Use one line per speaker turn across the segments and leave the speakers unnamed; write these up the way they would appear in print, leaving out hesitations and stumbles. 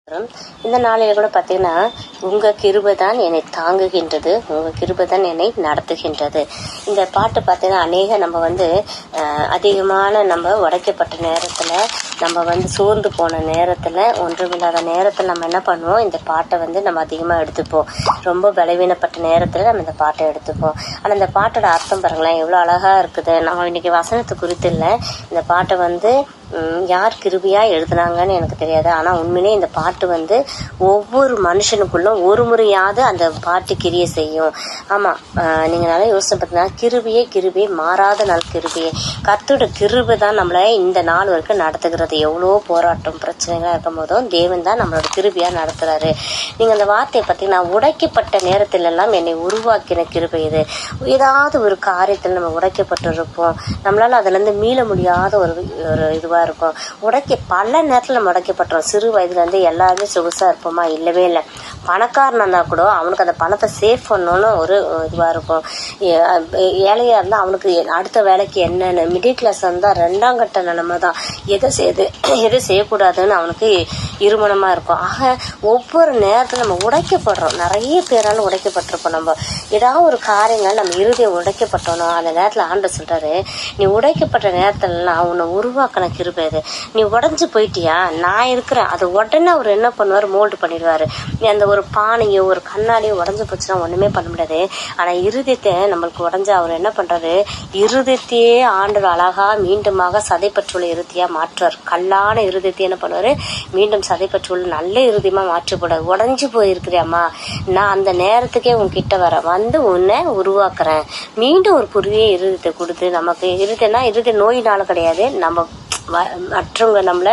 இந்த நாளில கூட பார்த்தீங்கன்னா, உங்க கிருபை தான் என்னை தாங்குகின்றது, உங்க கிருபை தான் என்னை நடத்துகின்றது. இந்த பாட்டு பார்த்தீங்கன்னா நம்ம அதிகமான நம்ம உடைக்கப்பட்ட நேரத்துல, நம்ம சோர்ந்து போன நேரத்துல, ஒன்றுமில்லாத நேரத்துல நம்ம என்ன பண்ணுவோம், இந்த பாட்டை நம்ம அதிகமா எடுத்துப்போம். ரொம்ப பலவீனப்பட்ட நேரத்துல நம்ம இந்த பாட்டை எடுத்துப்போம். ஆனா இந்த பாட்டோட அர்த்தம் பாருங்களேன், எவ்வளவு அழகா இருக்குது. நம்ம இன்னைக்கு வசனத்து குறித்து இல்லை, இந்த பாட்டை யார் கிருபியா எழுதுனாங்கன்னு எனக்கு தெரியாது. ஆனா உண்மையிலே இந்த பாட்டு ஒவ்வொரு மனுஷனுக்குள்ளும் ஒரு முறையாவது அந்த பாட்டு கிரிய செய்யும். ஆமா, நீங்க நல்லா யோசனை பார்த்தீங்கன்னா, கிருபியே மாறாத நாள் கிருபியே. கர்த்தரோட கிருபை தான் நம்மள இந்த நாள் வரைக்கும் நடத்துகிறது. எவ்வளோ போராட்டம் பிரச்சனைகளா இருக்கும் போதும் தேவன் தான் நம்மளோட கிருபியா நடத்துறாரு. நீங்க அந்த வார்த்தையை பார்த்தீங்கன்னா, உடைக்கப்பட்ட நேரத்துல எல்லாம் என்னை உருவாக்கின கிருபை இது. ஏதாவது ஒரு காரியத்தில் நம்ம உடைக்கப்பட்டு இருப்போம், நம்மளால அதுல இருந்து மீள முடியாத ஒரு இதுவா இருக்கும். பல நேரத்துல நம்ம உடைக்கப்பட்டோம். சிறு வயதுல இருந்து எல்லாருமே சொகுசா இருப்போமா? இல்லவே இல்லை. பணக்காரனா இருந்தா கூட அவனுக்கு அந்த பணத்தை சேவ் பண்ணணும்னு ஒரு இதுவா இருக்கும். ஏழையா இருந்தா அவனுக்கு அடுத்த வேலைக்கு என்னன்னு, மிடில் கிளாஸ் இருந்தா 2ஆம் கட்ட நிலைமை தான், எதை செய்யக்கூடாதுன்னு அவனுக்கு இருமணமா இருக்கும். ஆக ஒவ்வொரு நேரத்துல நம்ம உடைக்கப்படுறோம். நிறைய பேரால உடைக்கப்பட்டிருப்போம். நம்ம ஏதாவது ஒரு காரியங்கள் நம்ம இறுதியை உடைக்கப்பட்டோம். அந்த நேரத்துல ஆண்டவர் சொல்றாரு, நீ உடைக்கப்பட்ட நேரத்துலலாம் உன்னை உருவாக்கின கிருபை இது. நீ உடஞ்சு போயிட்டியா, நான் இருக்கிறேன். அது உடனே அவர் என்ன பண்ணுவாரு, மோல்டு பண்ணிடுவாரு. அந்த ஒரு பானையோ ஒரு கண்ணாடியோ உடஞ்சு போச்சுன்னா ஒண்ணுமே பண்ண முடியாது. ஆனா இருதயத்தை நம்மளுக்கு உடஞ்ச அவர் என்ன பண்றாரு, இருதயத்தையே ஆண்டவர் அழகா மீண்டுமாக சதைப்பற்றுள்ள இருதயத்தையா மாற்றுவார். கல்லான இருதயத்தை என்ன பண்ணுவாரு, மீண்டும் சதைப்பற்றுள்ள நல்ல இருதயமா மாற்றப்படாது. உடஞ்சு போயிருக்கிறியாமா, நான் அந்த நேரத்துக்கே உன்கிட்ட உன்னை உருவாக்குறேன். மீண்டும் ஒரு புதிய இருதயத்தை கொடுத்து, நமக்கு இருதய நோயினால கிடையாது, நம்ம மற்றவங்க நம்மளை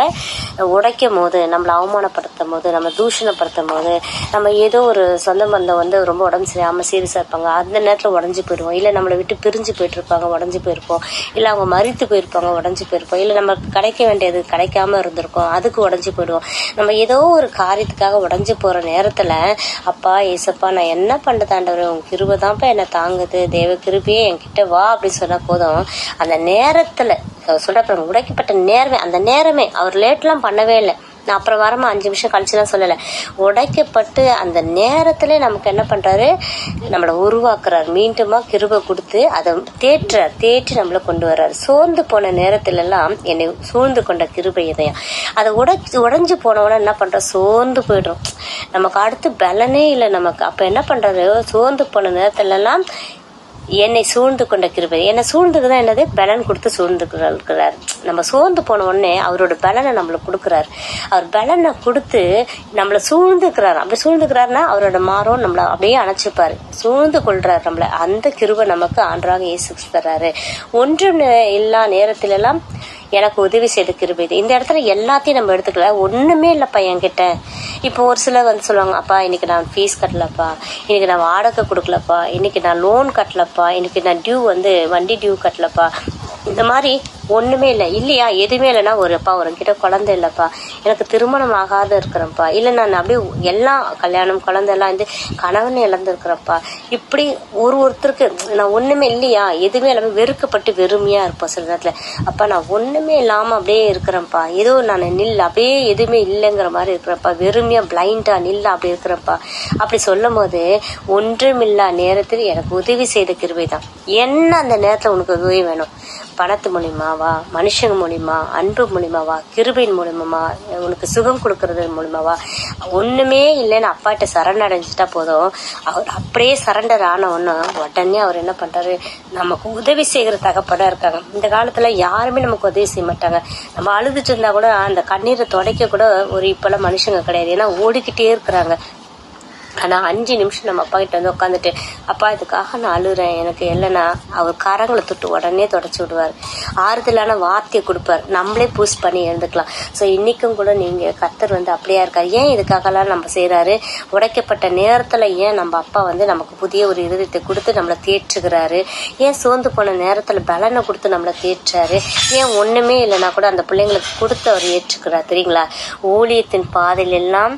உடைக்கும் போது, நம்மளை அவமானப்படுத்தும் போது, நம்ம தூஷணப்படுத்தும் போது, நம்ம ஏதோ ஒரு சொந்த பந்தம் ரொம்ப உடம்பு சரியாம சீரியஸா இருப்பாங்க, அந்த நேரத்துல உடஞ்சு போயிடுவோம். இல்ல நம்மளை விட்டு பிரிஞ்சு போயிட்டு இருப்பாங்க, உடஞ்சு போயிருப்போம். இல்ல அவங்க மறித்து போயிருப்பாங்க, உடஞ்சு போயிருப்போம். இல்ல நமக்கு கிடைக்க வேண்டியது கிடைக்காம இருந்திருக்கும், அதுக்கு உடஞ்சு போயிடுவோம். நம்ம ஏதோ ஒரு காரியத்துக்காக உடஞ்சு போற நேரத்துல, அப்பா ஏசப்பா நான் என்ன பண்றதாண்டவர், உங்க கிருபை தான்ப்பா என்ன தாங்குது, தேவ கிருபையே என்கிட்ட வா அப்படின்னு சொன்னா போதும். அந்த நேரத்துல சொல்ற உடைக்கப்பட்ட நேரமே, அந்த நேரமே அவர் லேட்லாம் பண்ணவே இல்லை. நான் அப்புறம் வரமா 5 நிமிஷம் கழிச்சுலாம் சொல்லலை. உடைக்கப்பட்டு அந்த நேரத்துல நமக்கு என்ன பண்றாரு, நம்மளை உருவாக்குறாரு. மீண்டுமா கிருபை கொடுத்து அதை தேற்றி நம்மளை கொண்டு வர்றாரு. சோர்ந்து போன நேரத்துல எல்லாம் என்னை சூழ்ந்து கொண்ட கிருபை இதயம். அதை உடைஞ்சு போனவன என்ன பண்றோம், சோர்ந்து போயிடுறோம். நமக்கு அடுத்து பலனே இல்லை நமக்கு. அப்ப என்ன பண்றாரு, சோர்ந்து போன நேரத்துல எல்லாம் என்னை சூழ்ந்து கொண்ட கிருபை. என்னை சூழ்ந்துக்குதான் என்னது, பலன் கொடுத்து சூழ்ந்துக்கிறார். நம்ம சோர்ந்து போன உடனே அவரோட பலனை நம்மளுக்கு கொடுக்குறாரு. அவர் பலனை கொடுத்து நம்மளை சூழ்ந்துக்கிறார். அப்படி சூழ்ந்துக்கிறாருன்னா அவரோட மாறும் நம்மளை அப்படியே அணைச்சிப்பாரு, சூழ்ந்து கொள்றாரு நம்மள. அந்த கிருபை நமக்கு ஆண்டவராக இயேசு தர்றாரு. ஒன்றும் எல்லா நேரத்தில எல்லாம் எனக்கு உதவி செய்த கிருபை இது. இந்த இடத்துல எல்லாத்தையும் நம்ம எடுத்துக்கல. ஒண்ணுமே இல்லப்பா என்கிட்ட. இப்போ ஒரு சிலர் சொல்லுவாங்க, அப்பா இன்னைக்கு நான் ஃபீஸ் கட்டலப்பா, இன்னைக்கு நான் வாடகை கொடுக்கலப்பா, இன்னைக்கு நான் லோன் கட்டலப்பா, இன்னைக்கு நான் வண்டி டியூ கட்டலப்பா. இந்த மாதிரி ஒண்ணுமே இல்லை இல்லையா, எதுவுமே இல்லைன்னா உங்ககிட்ட குழந்தை இல்லப்பா, எனக்கு திருமணம் ஆகாத இருக்கிறேன்ப்பா, இல்ல நான் அப்படியே எல்லாம் கல்யாணம் குழந்தை எல்லாம் கணவன் இழந்திருக்கிறப்பா. இப்படி ஒருத்தருக்கு நான் ஒண்ணுமே இல்லையா, எதுவுமே இல்லாம வெறுக்கப்பட்டு வெறுமையா இருப்போம் சில நேரத்துல. அப்பா நான் ஒண்ணுமே இல்லாம அப்படியே இருக்கிறேன்ப்பா, ஏதோ நான் அப்படியே எதுவுமே இல்லைங்கிற மாதிரி இருக்கிறப்பா, வெறுமையா பிளைண்டா அப்படி இருக்கிறப்பா. அப்படி சொல்லும் போது ஒன்றுமில்லா நேரத்தில் எனக்கு உதவி செய்த கிருபை தான். என்ன அந்த நேரத்துல உனக்கு உதவி வேணும், பணத்து மூலியமாவா, மனுஷங்க மூலியமா, அன்பு மூலியமாவா, கிருபையின் மூலியமா, உனக்கு சுகம் கொடுக்கறது மூலியமாவா, ஒண்ணுமே இல்லைன்னு அப்பாட்ட சரண்டர் அடைஞ்சிட்டா போதும். அவர் அப்படியே சரண்டர் ஆன உடனே அவர் என்ன பண்றாரு, நமக்கு உதவி செய்கிற தகப்படா இருக்காங்க. இந்த காலத்துல யாருமே நமக்கு உதவி செய்ய மாட்டாங்க. நம்ம அழுதுட்டு இருந்தா கூட அந்த கண்ணீரை துடைக்க கூட இப்பெல்லாம் மனுஷங்க கிடையாது. ஏன்னா ஓடிக்கிட்டே இருக்கிறாங்க. ஆனா 5 நிமிஷம் நம்ம அப்பா கிட்ட உட்காந்துட்டு, அப்பா இதுக்காக நான் அழுறேன், எனக்கு இல்லைன்னா அவர் கரங்களை தொட்டு உடனே தொடச்சு விடுவார். ஆறுதலான வார்த்தையை கொடுப்பார். நம்மளே பூஸ்ட் பண்ணி எழுந்துக்கலாம். ஸோ இன்னைக்கும் கூட நீங்க கர்த்தர் அப்படியா இருக்காரு. ஏன் இதுக்காகலாம் நம்ம செய்யறாரு, உடைக்கப்பட்ட நேரத்துல ஏன் நம்ம அப்பா நமக்கு புதிய ஒரு இருதயத்தை கொடுத்து நம்மளை தேற்றுகிறாரு. ஏன் சோர்ந்து போன நேரத்துல பலனை கொடுத்து நம்மளை தேற்றாரு. ஏன் ஒண்ணுமே இல்லைன்னா கூட அந்த பிள்ளைங்களுக்கு கொடுத்து அவர் ஏற்றுக்கிறார். தெரியுங்களா, ஊழியத்தின் பாதையில் எல்லாம்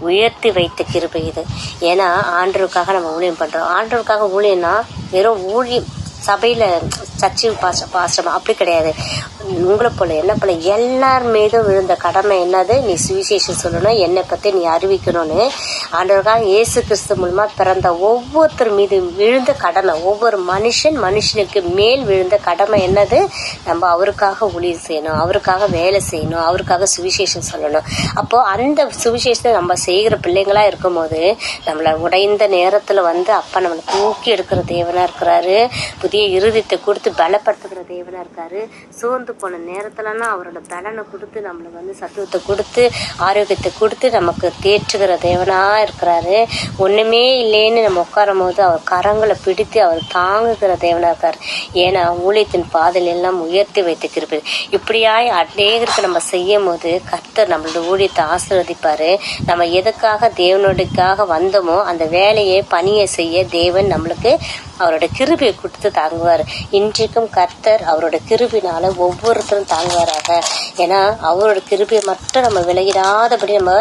உயர்த்தி வைத்த கிருபை இது. ஏன்னா ஆண்டவருக்காக நம்ம ஊழியம் பண்றோம். ஆண்டவருக்காக ஊழியம்னா வெறும் ஊழியம் சபையில சர்ச்சு பாஸ்டம் அப்படி கிடையாது. உங்களை போல என்ன போல எல்லார் மீதும் விழுந்த கடமை என்னது? நீ சுவிசேஷம் சொல்லணும், என்னை பத்தி நீ அறிவிக்கணும்னு ஆண்டவராக இயேசு கிறிஸ்து மூலமா பிறந்த ஒவ்வொருத்தர் மீது விழுந்த கடமை, ஒவ்வொரு மனுஷனுக்கு மேல் விழுந்த கடமை என்னது? நம்ம அவருக்காக ஊழியம் செய்யணும், அவருக்காக வேலை செய்யணும், அவருக்காக சுவிசேஷம் சொல்லணும். அப்போ அந்த சுவிசேஷத்தை நம்ம செய்கிற பிள்ளைங்களா இருக்கும் போது நம்மள உடைந்த நேரத்துல அப்பா நம்மளை தூக்கி எடுக்கிற தேவனா இருக்கிறாரு, புதிய இருதயத்தை கொடுத்து பலப்படுத்துகிற தேவனா இருக்காரு. சோர்ந்து போன நேரத்துலன்னா அவரோட பலனை கொடுத்து நம்மளை சத்துவத்தை கொடுத்து ஆரோக்கியத்தை கொடுத்து நமக்கு தேற்றுகிற தேவனா இருக்கிறாரு. ஒண்ணுமே இல்லைன்னு நம்ம உட்காரும் போது அவர் கரங்களை பிடித்து அவர் தாங்குகிற தேவனா இருக்காரு. ஏன்னா ஊழியத்தின் பாதையில் எல்லாம் உயர்த்தி வைத்துக்கிறது. இப்படியாய் அநேகருக்கு நம்ம செய்யும் போது கர்த்தர் நம்மளோட ஊழியத்தை ஆசீர்வதிப்பாரு. நம்ம எதுக்காக தேவனுடையக்காக வந்தோமோ அந்த வேலையை பணியை செய்ய தேவன் நம்மளுக்கு அவரோட கிருபையை கொடுத்து தாங்குவார். இன்றைக்கும் கர்த்தர் அவரோட கிருபினால ஒவ்வொருத்தரும் தாங்குவாராக. ஏன்னா அவரோட கிருபையை மட்டும் நம்ம விலகிடாதபடி நம்ம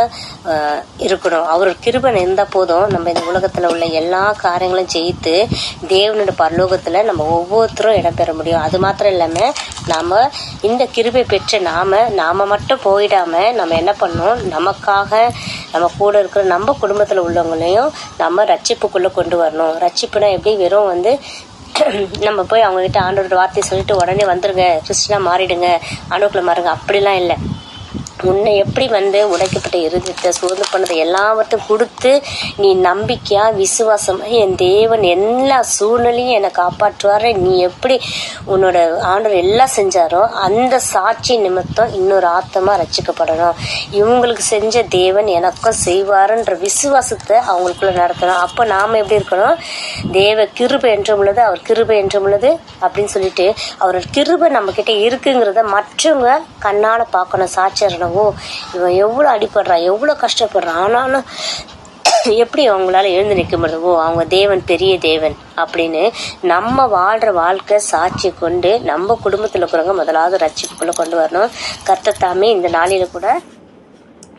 இருக்கணும். அவரோட கிருபை இருந்தா போதும், நம்ம இந்த உலகத்துல உள்ள எல்லா காரியங்களும் ஜெயித்து தேவனோட பரலோகத்துல நம்ம ஒவ்வொருத்தரும் இடம்பெற முடியும். அது மாத்திரம் இல்லாம நாம இந்த கிருபை பெற்ற நாம மட்டும் போயிடாம நம்ம என்ன பண்ணணும், நமக்காக நம்ம கூட இருக்கிற நம்ம குடும்பத்துல உள்ளவங்களையும் நம்ம ரட்சிப்புக்குள்ள கொண்டு வரணும். ரட்சிப்புனா எப்படி? வெறும் நம்ம போய் அவங்க கிட்ட ஆண்டவரோட வார்த்தையை சொல்லிட்டு உடனே வந்துருங்க, கிறிஸ்டினா மாறிடுங்க, ஆண்டவருக்குள்ள மாறுங்க, அப்படிலாம் இல்லை. உன்னை எப்படி உடைக்கப்பட்ட இருதயத்தை சோர்ந்து பண்ணதை எல்லாவற்றையும் கொடுத்து நீ நம்பிக்கையா விசுவாசமா என் தேவன் எல்லா சூழ்நிலையும் என்னை காப்பாற்றுவாரு, நீ எப்படி உன்னோட ஆண்டவர் எல்லாம் செஞ்சாரோ அந்த சாட்சி நிமித்தம் இன்னொரு ஆத்மா ரட்சிக்கப்படணும். இவங்களுக்கு செஞ்ச தேவன் எனக்கும் செய்வாருன்ற விசுவாசத்தை அவங்களுக்குள்ள நடத்தணும். அப்போ நாம எப்படி இருக்கணும்? தேவ கிருபை என்றும் உள்ளது, அவர் கிருபை என்றும் உள்ளது அப்படின்னு சொல்லிட்டு அவரோட கிருபை நம்ம கிட்ட இருக்குங்கிறத மற்றவங்க கண்ணால பார்க்கணும், சாட்சியறணும். ஓ, இவன் எவ்வளவு அடிபடுறான், எவ்வளவு கஷ்டப்படுறான், ஆனாலும் எப்படி அவங்களால எழுந்து நிற்க முடியும்? ஓ, அவங்க தேவன் பெரிய தேவன் அப்படின்னு நம்ம வாழ்ற வாழ்க்கை சாட்சி கொண்டு நம்ம குடும்பத்துல இருக்கிறவங்க முதலாவது ரட்சிப்புக்குள்ள கொண்டு வரணும். கர்த்தர் தாமே இந்த நாளில கூட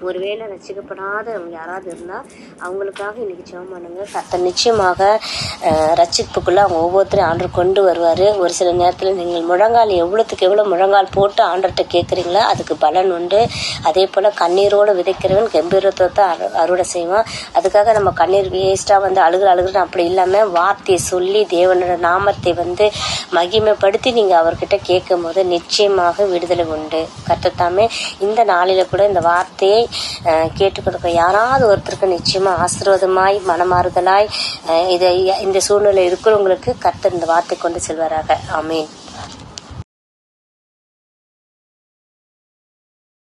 ஒருவேளை ரட்சிக்கப்படாதவங்க யாராவது இருந்தா அவங்களுக்காக இன்னைக்கு ஜெபம் பண்ணுங்க. கர்த்தர் நிச்சயமாக ரட்சிப்புக்குள்ள அவங்க ஒவ்வொருத்தரையும் ஆண்டவர் கொண்டு வருவாரு. ஒரு சில நேரத்துல நீங்கள் முழங்கால் எவ்வளவுக்கு எவ்வளவு முழங்கால் போட்டு ஆண்டர்கிட்ட கேட்குறீங்களோ அதுக்கு பலன் உண்டு. அதே போல கண்ணீரோடு விதைக்கிறவன் கம்பீரத்தை அறுவடை செய்வான். அதுக்காக நம்ம கண்ணீர் வேஸ்டா அழுகுற அப்படி இல்லாம வார்த்தையை சொல்லி தேவனோட நாமத்தை மகிமைப்படுத்தி நீங்க அவர்கிட்ட கேட்கும் போது நிச்சயமாக விடுதலை உண்டு. கர்த்தர் தாமே இந்த நாளில கூட இந்த வார்த்தையை கேட்டுக்கொடுக்க யாராவது ஒருத்தருக்கு நிச்சயமா ஆசீர்வாதமாய் மனமாறுதலாய் இந்த சூழ்நிலை இருக்கிறவங்களுக்கு கர்த்தர் இந்த வார்த்தை கொண்டு செல்வாராக. ஆமீன்.